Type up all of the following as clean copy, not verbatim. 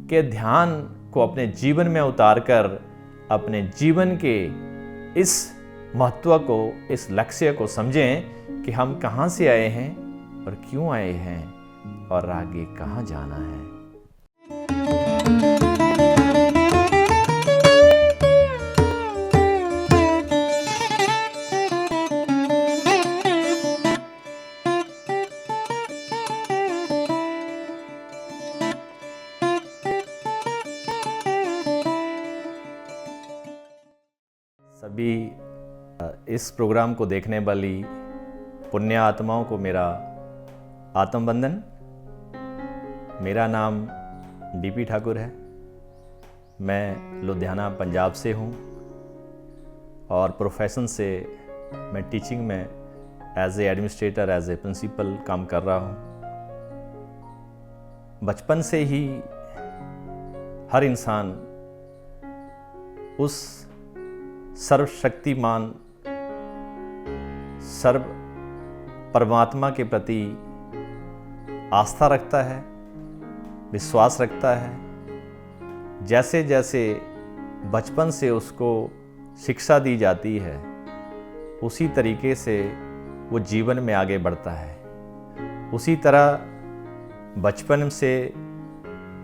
कि ध्यान को अपने जीवन में उतारकर अपने जीवन के इस महत्व को, इस लक्ष्य को समझें कि हम कहाँ से आए हैं और क्यों आए हैं और आगे कहाँ जाना है। सभी इस प्रोग्राम को देखने वाली पुण्य आत्माओं को मेरा आत्म वंदन। मेरा नाम डीपी ठाकुर है। मैं लुधियाना पंजाब से हूँ और प्रोफेशन से मैं टीचिंग में as a administrator, as a principal काम कर रहा हूँ। बचपन से ही हर इंसान उस सर्वशक्तिमान सर्व परमात्मा के प्रति आस्था रखता है, विश्वास रखता है। जैसे जैसे बचपन से उसको शिक्षा दी जाती है, उसी तरीके से वो जीवन में आगे बढ़ता है। उसी तरह बचपन से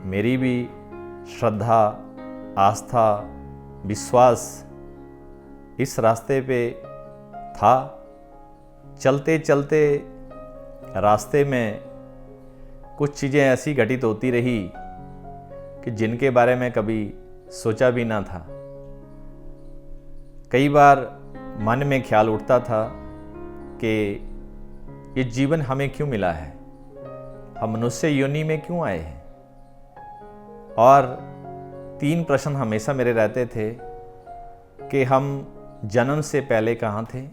मेरी भी श्रद्धा, आस्था, विश्वास इस रास्ते पे था। चलते चलते रास्ते में कुछ चीज़ें ऐसी घटित होती रही कि जिनके बारे में कभी सोचा भी ना था। कई बार मन में ख्याल उठता था कि ये जीवन हमें क्यों मिला है, हम मनुष्य योनि में क्यों आए हैं। और 3 प्रश्न हमेशा मेरे रहते थे कि हम जन्म से पहले कहाँ थे,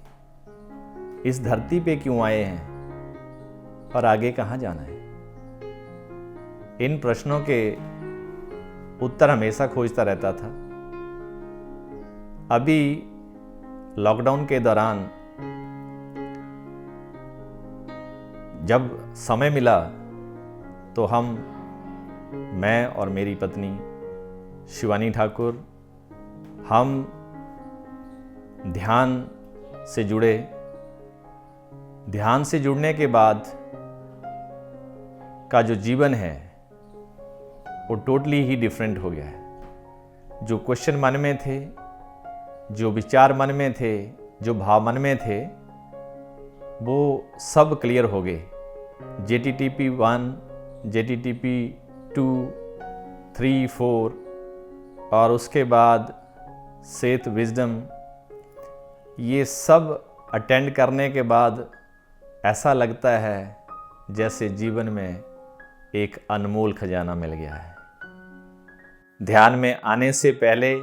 इस धरती पे क्यों आए हैं और आगे कहाँ जाना है। इन प्रश्नों के उत्तर हमेशा खोजता रहता था। अभी लॉकडाउन के दौरान जब समय मिला तो मैं और मेरी पत्नी शिवानी ठाकुर, हम ध्यान से जुड़े। ध्यान से जुड़ने के बाद का जो जीवन है वो टोटली ही डिफरेंट हो गया है। जो क्वेश्चन मन में थे, जो विचार मन में थे, जो भाव मन में थे, वो सब क्लियर हो गए। JTTP 1, JTTP 2, 3, 4 और उसके बाद सेथ विजडम, ये सब अटेंड करने के बाद ऐसा लगता है जैसे जीवन में एक अनमोल खजाना मिल गया है। ध्यान में आने से पहले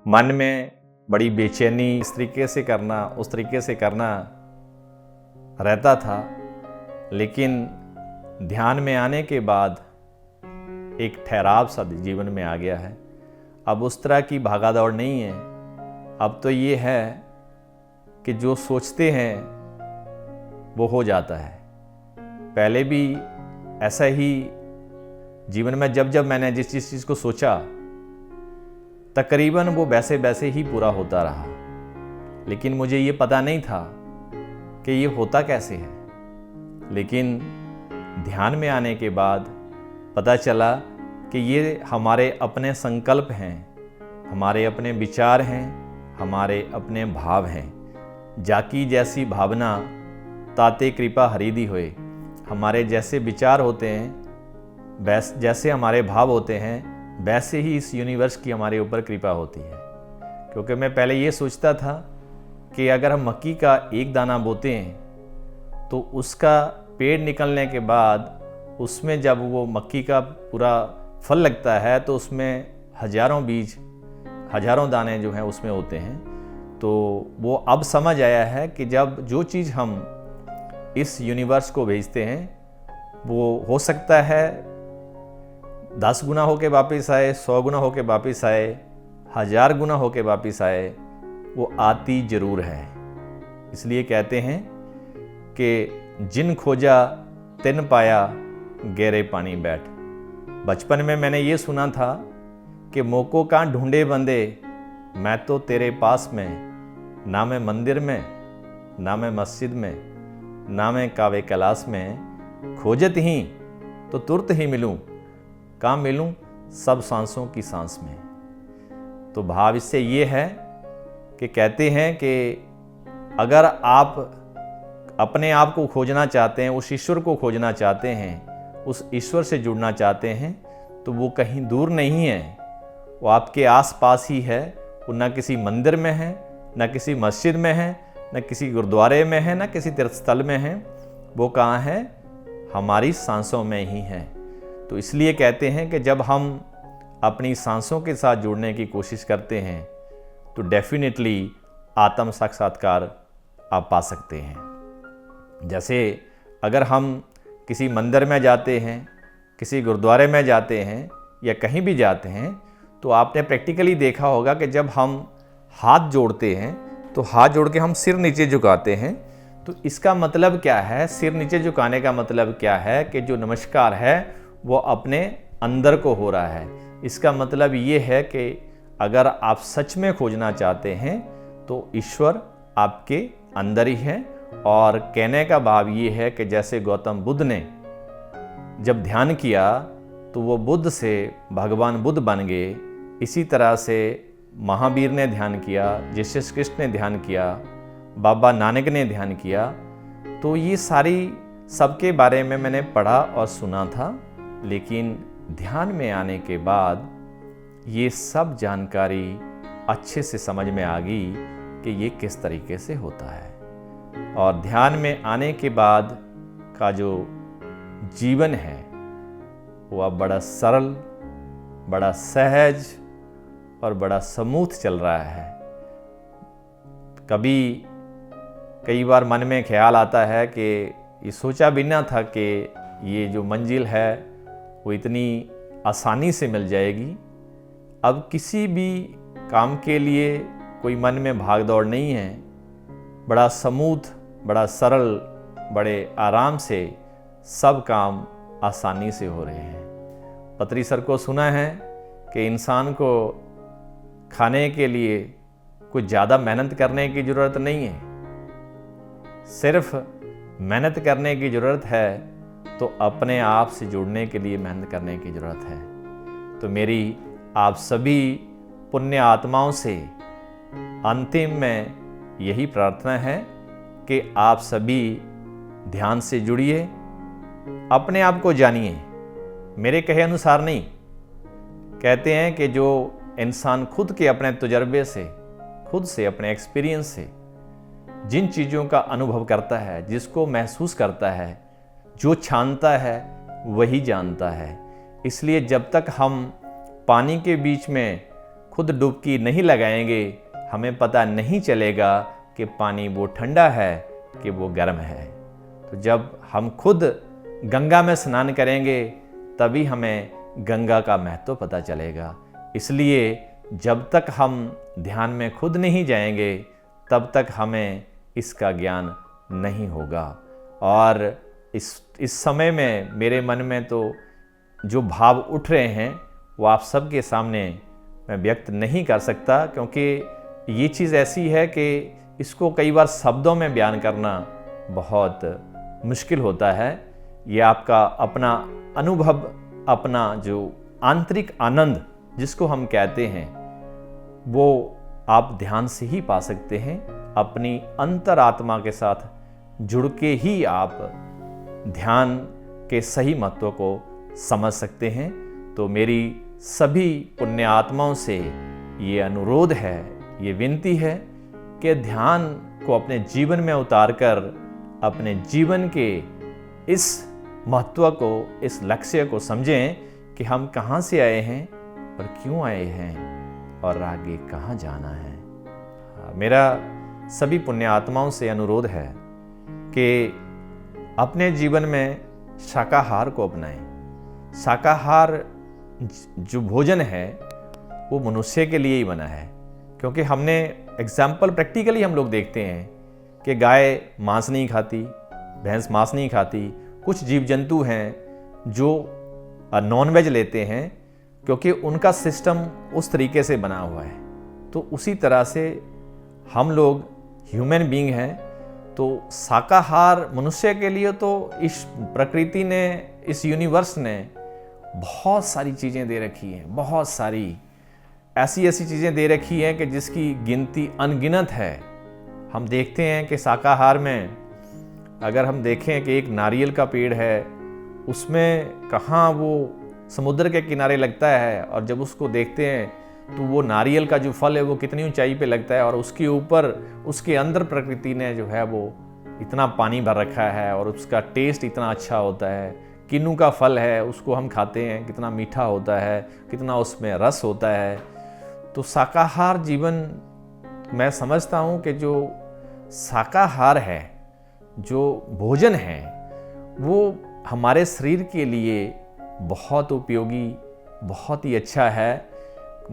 मन में बड़ी बेचैनी, इस तरीके से करना, उस तरीके से करना रहता था। लेकिन ध्यान में आने के बाद एक ठहराव सा जीवन में आ गया है। अब उस तरह की भागादौड़ नहीं है। अब तो ये है कि जो सोचते हैं वो हो जाता है। पहले भी ऐसा ही जीवन में जब मैंने जिस चीज़ को सोचा, तकरीबन वो वैसे वैसे ही पूरा होता रहा। लेकिन मुझे ये पता नहीं था कि ये होता कैसे है। लेकिन ध्यान में आने के बाद पता चला कि ये हमारे अपने संकल्प हैं, हमारे अपने विचार हैं, हमारे अपने भाव हैं। जाकी जैसी भावना ताते कृपा हरिदी होए। हमारे जैसे विचार होते हैं, जैसे हमारे भाव होते हैं, वैसे ही इस यूनिवर्स की हमारे ऊपर कृपा होती है। क्योंकि मैं पहले ये सोचता था कि अगर हम मक्की का एक दाना बोते हैं तो उसका पेड़ निकलने के बाद उसमें जब वो मक्की का पूरा फल लगता है तो उसमें हजारों बीज, हजारों दाने जो हैं उसमें होते हैं। तो वो अब समझ आया है कि जब जो चीज़ हम इस यूनिवर्स को भेजते हैं वो हो सकता है 10 गुना होके वापस आए, 100 गुना होके वापस आए, 1000 गुना होके वापस आए, वो आती ज़रूर है। इसलिए कहते हैं कि जिन खोजा तिन पाया गहरे पानी बैठ। बचपन में मैंने ये सुना था कि मोको का ढूंढे बंदे, मैं तो तेरे पास में, ना मैं मंदिर में, ना मैं मस्जिद में, ना मैं कावे कैलाश में, खोजत ही तो तुरत ही मिलूं, कहाँ मिलूं सब सांसों की सांस में। तो भाव इससे ये है कि कहते हैं कि अगर आप अपने आप को खोजना चाहते हैं, उस ईश्वर को खोजना चाहते हैं, उस ईश्वर से जुड़ना चाहते हैं, तो वो कहीं दूर नहीं है, वो आपके आसपास ही है। वो ना किसी मंदिर में है, ना किसी मस्जिद में है, ना किसी गुरुद्वारे में है, ना किसी तीर्थस्थल में है। वो कहाँ है? हमारी सांसों में ही है। तो इसलिए कहते हैं कि जब हम अपनी सांसों के साथ जुड़ने की कोशिश करते हैं तो डेफिनेटली आत्म साक्षात्कार आप पा सकते हैं। जैसे अगर हम किसी मंदिर में जाते हैं, किसी गुरुद्वारे में जाते हैं या कहीं भी जाते हैं, तो आपने प्रैक्टिकली देखा होगा कि जब हम हाथ जोड़ते हैं तो हाथ जोड़ के हम सिर नीचे झुकाते हैं। तो इसका मतलब क्या है? सिर नीचे झुकाने का मतलब क्या है कि जो नमस्कार है वो अपने अंदर को हो रहा है। इसका मतलब ये है कि अगर आप सच में खोजना चाहते हैं तो ईश्वर आपके अंदर ही है। और कहने का भाव ये है कि जैसे गौतम बुद्ध ने जब ध्यान किया तो वो बुद्ध से भगवान बुद्ध बन गए, इसी तरह से महावीर ने ध्यान किया, जीसस कृष्ण ने ध्यान किया, बाबा नानक ने ध्यान किया। तो ये सारी सबके बारे में मैंने पढ़ा और सुना था, लेकिन ध्यान में आने के बाद ये सब जानकारी अच्छे से समझ में आ गई कि ये किस तरीके से होता है। और ध्यान में आने के बाद का जो जीवन है वो अब बड़ा सरल, बड़ा सहज और बड़ा स्मूथ चल रहा है। कई बार मन में ख्याल आता है कि ये सोचा भी ना था कि ये जो मंजिल है वो इतनी आसानी से मिल जाएगी। अब किसी भी काम के लिए कोई मन में भाग दौड़ नहीं है, बड़ा स्मूथ, बड़ा सरल, बड़े आराम से सब काम आसानी से हो रहे हैं। पत्री सर को सुना है कि इंसान को खाने के लिए कुछ ज़्यादा मेहनत करने की ज़रूरत नहीं है, सिर्फ मेहनत करने की ज़रूरत है तो अपने आप से जुड़ने के लिए मेहनत करने की ज़रूरत है। तो मेरी आप सभी पुण्य आत्माओं से अंतिम में यही प्रार्थना है कि आप सभी ध्यान से जुड़िए, अपने आप को जानिए, मेरे कहे अनुसार नहीं। कहते हैं कि जो इंसान खुद के अपने तजुर्बे से, खुद से, अपने एक्सपीरियंस से जिन चीज़ों का अनुभव करता है, जिसको महसूस करता है, जो छानता है वही जानता है। इसलिए जब तक हम पानी के बीच में खुद डुबकी नहीं लगाएंगे, हमें पता नहीं चलेगा कि पानी वो ठंडा है कि वो गर्म है। तो जब हम खुद गंगा में स्नान करेंगे तभी हमें गंगा का महत्व पता चलेगा। इसलिए जब तक हम ध्यान में खुद नहीं जाएंगे तब तक हमें इसका ज्ञान नहीं होगा। और इस समय में मेरे मन में तो जो भाव उठ रहे हैं वो आप सबके सामने मैं व्यक्त नहीं कर सकता, क्योंकि ये चीज़ ऐसी है कि इसको कई बार शब्दों में बयान करना बहुत मुश्किल होता है। ये आपका अपना अनुभव, अपना जो आंतरिक आनंद जिसको हम कहते हैं, वो आप ध्यान से ही पा सकते हैं। अपनी अंतरात्मा के साथ जुड़ के ही आप ध्यान के सही महत्व को समझ सकते हैं। तो मेरी सभी पुण्य आत्माओं से ये अनुरोध है, ये विनती है कि ध्यान को अपने जीवन में उतारकर अपने जीवन के इस महत्व को, इस लक्ष्य को समझें कि हम कहाँ से आए हैं और क्यों आए हैं और आगे कहाँ जाना है। मेरा सभी पुण्य आत्माओं से अनुरोध है कि अपने जीवन में शाकाहार को अपनाएं। शाकाहार जो भोजन है वो मनुष्य के लिए ही बना है, क्योंकि हमने एग्जाम्पल प्रैक्टिकली हम लोग देखते हैं कि गाय मांस नहीं खाती, भैंस मांस नहीं खाती, कुछ जीव जंतु हैं जो नॉनवेज लेते हैं, क्योंकि उनका सिस्टम उस तरीके से बना हुआ है। तो उसी तरह से हम लोग ह्यूमन बीइंग हैं, तो शाकाहार मनुष्य के लिए तो इस प्रकृति ने, इस यूनिवर्स ने बहुत सारी चीज़ें दे रखी हैं, बहुत सारी ऐसी चीज़ें दे रखी हैं कि जिसकी गिनती अनगिनत है। हम देखते हैं कि शाकाहार में अगर हम देखें कि एक नारियल का पेड़ है, उसमें कहाँ वो समुद्र के किनारे लगता है, और जब उसको देखते हैं तो वो नारियल का जो फल है वो कितनी ऊंचाई पे लगता है, और उसके ऊपर उसके अंदर प्रकृति ने जो है वो इतना पानी भर रखा है, और उसका टेस्ट इतना अच्छा होता है। किन्नू का फल है, उसको हम खाते हैं, कितना मीठा होता है, कितना उसमें रस होता है। तो शाकाहार जीवन, मैं समझता हूँ कि जो शाकाहार है, जो भोजन है, वो हमारे शरीर के लिए बहुत उपयोगी, बहुत ही अच्छा है।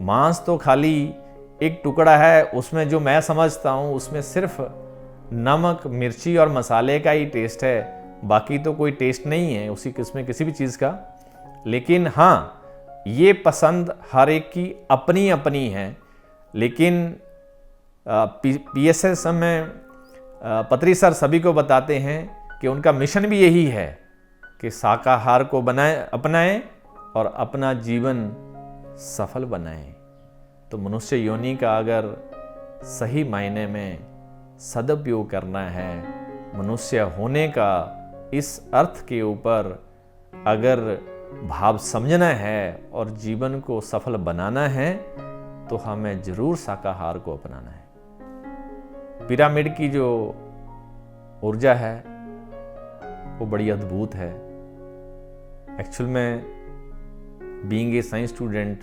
मांस तो खाली एक टुकड़ा है, उसमें जो मैं समझता हूँ उसमें सिर्फ नमक, मिर्ची और मसाले का ही टेस्ट है, बाकी तो कोई टेस्ट नहीं है उसमें किसी भी चीज़ का। लेकिन हाँ, ये पसंद हर एक की अपनी अपनी है। लेकिन PSS में पत्री सर सभी को बताते हैं कि उनका मिशन भी यही है कि शाकाहार को अपनाएं और अपना जीवन सफल बनाएं। तो मनुष्य योनि का अगर सही मायने में सदुपयोग करना है, मनुष्य होने का इस अर्थ के ऊपर अगर भाव समझना है और जीवन को सफल बनाना है, तो हमें जरूर शाकाहार को अपनाना है। पिरामिड की जो ऊर्जा है वो बड़ी अद्भुत है। एक्चुअल में being a science student,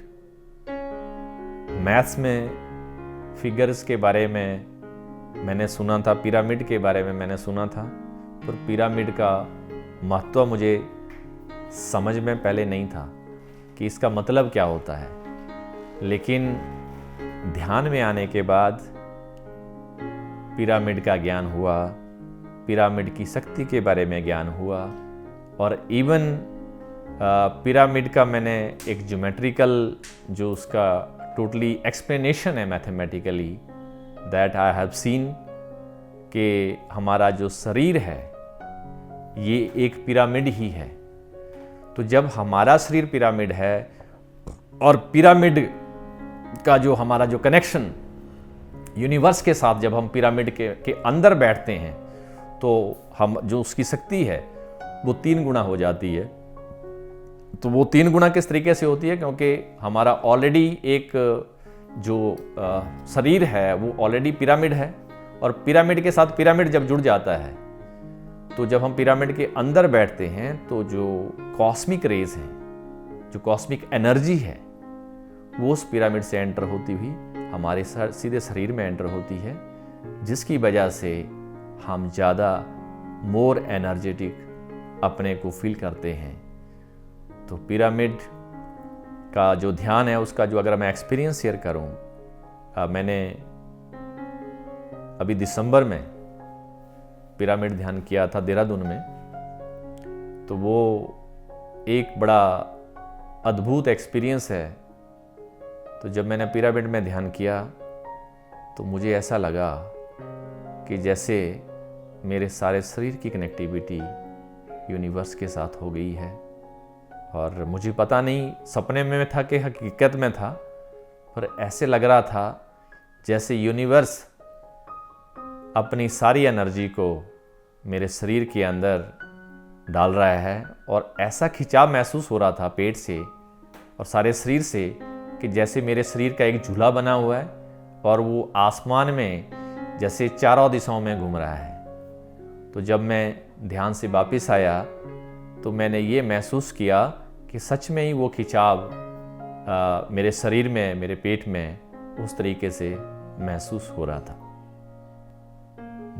maths में फिगर्स के बारे में मैंने सुना था, पिरामिड के बारे में मैंने सुना था, पर पिरामिड का महत्व मुझे समझ में पहले नहीं था कि इसका मतलब क्या होता है। लेकिन ध्यान में आने के बाद पिरामिड का ज्ञान हुआ, पिरामिड की शक्ति के बारे में ज्ञान हुआ, और इवन पिरामिड का मैंने एक ज्योमेट्रिकल जो उसका टोटली एक्सप्लेनेशन है mathematically, that I have seen कि हमारा जो शरीर है ये एक पिरामिड ही है। तो जब हमारा शरीर पिरामिड है और पिरामिड का जो हमारा जो कनेक्शन यूनिवर्स के साथ, जब हम पिरामिड के अंदर बैठते हैं, तो हम जो उसकी शक्ति है वो 3 गुना हो जाती है। तो वो 3 गुना किस तरीके से होती है, क्योंकि हमारा ऑलरेडी एक जो शरीर है वो ऑलरेडी पिरामिड है, और पिरामिड के साथ पिरामिड जब जुड़ जाता है, तो जब हम पिरामिड के अंदर बैठते हैं तो जो कॉस्मिक रेज हैं, जो कॉस्मिक एनर्जी है, वो उस पिरामिड से एंटर होती हुई हमारे सीधे शरीर में एंटर होती है, जिसकी वजह से हम ज़्यादा मोर एनर्जेटिक अपने को फील करते हैं। तो पिरामिड का जो ध्यान है उसका जो अगर मैं एक्सपीरियंस शेयर करूं, मैंने अभी दिसंबर में पिरामिड ध्यान किया था देहरादून में। तो वो एक बड़ा अद्भुत एक्सपीरियंस है। तो जब मैंने पिरामिड में ध्यान किया तो मुझे ऐसा लगा कि जैसे मेरे सारे शरीर की कनेक्टिविटी यूनिवर्स के साथ हो गई है, और मुझे पता नहीं सपने में था कि हकीकत में था, पर ऐसे लग रहा था जैसे यूनिवर्स अपनी सारी एनर्जी को मेरे शरीर के अंदर डाल रहा है, और ऐसा खिंचाव महसूस हो रहा था पेट से और सारे शरीर से कि जैसे मेरे शरीर का एक झूला बना हुआ है और वो आसमान में जैसे चारों दिशाओं में घूम रहा है। तो जब मैं ध्यान से वापस आया तो मैंने ये महसूस किया कि सच में ही वो खिंचाव मेरे शरीर में, मेरे पेट में उस तरीके से महसूस हो रहा था।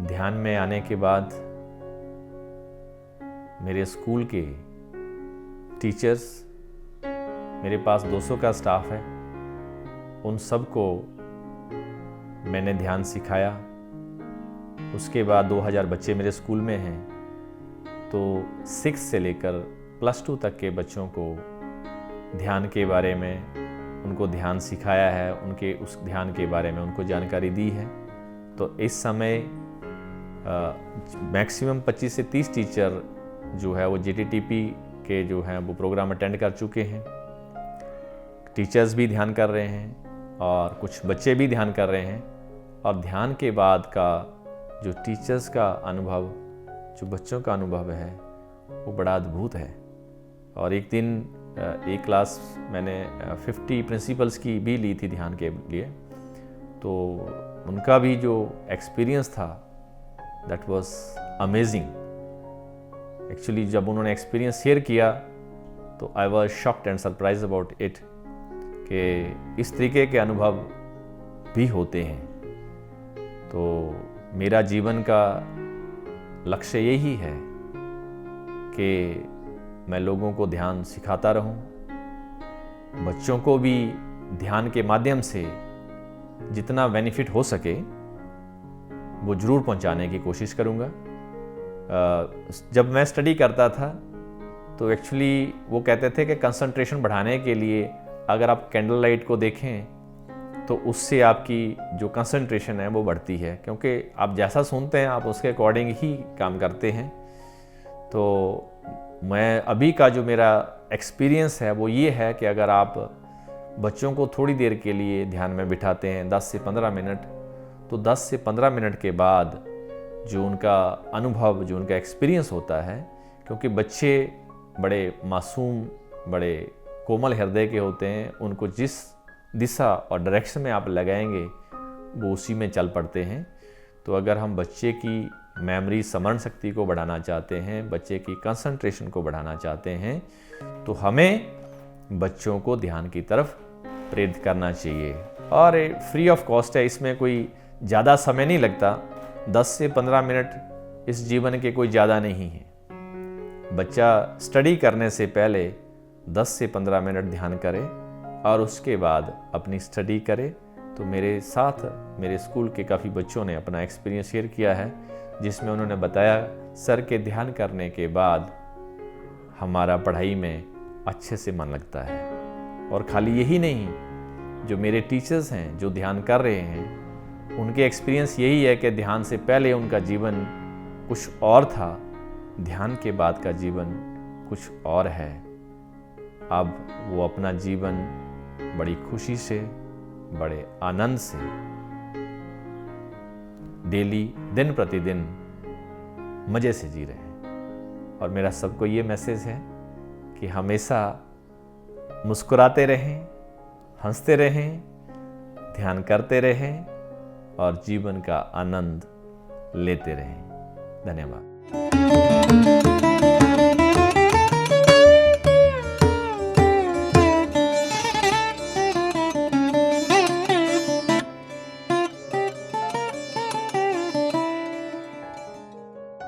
ध्यान में आने के बाद मेरे स्कूल के टीचर्स, मेरे पास 200 का स्टाफ है, उन सबको मैंने ध्यान सिखाया। उसके बाद 2000 बच्चे मेरे स्कूल में हैं, तो 6 से लेकर +2 तक के बच्चों को ध्यान के बारे में उनको ध्यान सिखाया है, उनके उस ध्यान के बारे में उनको जानकारी दी है। तो इस समय मैक्सिमम 25 से 30 टीचर जो है वो GTTP के जो हैं वो प्रोग्राम अटेंड कर चुके हैं। टीचर्स भी ध्यान कर रहे हैं और कुछ बच्चे भी ध्यान कर रहे हैं। और ध्यान के बाद का जो टीचर्स का अनुभव, जो बच्चों का अनुभव है, वो बड़ा अद्भुत है। और एक दिन एक क्लास मैंने 50 प्रिंसिपल्स की भी ली थी ध्यान के लिए, तो उनका भी जो एक्सपीरियंस था दैट वाज अमेजिंग। एक्चुअली जब उन्होंने एक्सपीरियंस शेयर किया तो I was shocked and surprise about it कि इस तरीके के अनुभव भी होते हैं। तो मेरा जीवन का लक्ष्य यही है कि मैं लोगों को ध्यान सिखाता रहूं, बच्चों को भी ध्यान के माध्यम से जितना बेनिफिट हो सके वो ज़रूर पहुंचाने की कोशिश करूंगा। जब मैं स्टडी करता था तो एक्चुअली वो कहते थे कि कंसंट्रेशन बढ़ाने के लिए अगर आप कैंडल लाइट को देखें तो उससे आपकी जो कंसंट्रेशन है वो बढ़ती है, क्योंकि आप जैसा सुनते हैं आप उसके अकॉर्डिंग ही काम करते हैं। तो मैं अभी का जो मेरा एक्सपीरियंस है वो ये है कि अगर आप बच्चों को थोड़ी देर के लिए ध्यान में बिठाते हैं 10 से 15 मिनट, तो 10 से 15 मिनट के बाद जो उनका अनुभव, जो उनका एक्सपीरियंस होता है, क्योंकि बच्चे बड़े मासूम, बड़े कोमल हृदय के होते हैं, उनको जिस दिशा और डायरेक्शन में आप लगाएंगे वो उसी में चल पड़ते हैं। तो अगर हम बच्चे की मेमोरी, स्मरण शक्ति को बढ़ाना चाहते हैं, बच्चे की कंसंट्रेशन को बढ़ाना चाहते हैं, तो हमें बच्चों को ध्यान की तरफ प्रेरित करना चाहिए। और फ्री ऑफ कॉस्ट है, इसमें कोई ज़्यादा समय नहीं लगता। 10 से 15 मिनट इस जीवन के कोई ज़्यादा नहीं है। बच्चा स्टडी करने से पहले 10 से 15 मिनट ध्यान करे और उसके बाद अपनी स्टडी करे। तो मेरे साथ मेरे स्कूल के काफ़ी बच्चों ने अपना एक्सपीरियंस शेयर किया है, जिसमें उन्होंने बताया सर के ध्यान करने के बाद हमारा पढ़ाई में अच्छे से मन लगता है। और खाली यही नहीं, जो मेरे टीचर्स हैं जो ध्यान कर रहे हैं, उनके एक्सपीरियंस यही है कि ध्यान से पहले उनका जीवन कुछ और था, ध्यान के बाद का जीवन कुछ और है। अब वो अपना जीवन बड़ी खुशी से, बड़े आनंद से डेली, दिन प्रतिदिन मज़े से जी रहे हैं। और मेरा सबको ये मैसेज है कि हमेशा मुस्कुराते रहें, हंसते रहें, ध्यान करते रहें और जीवन का आनंद लेते रहें। धन्यवाद।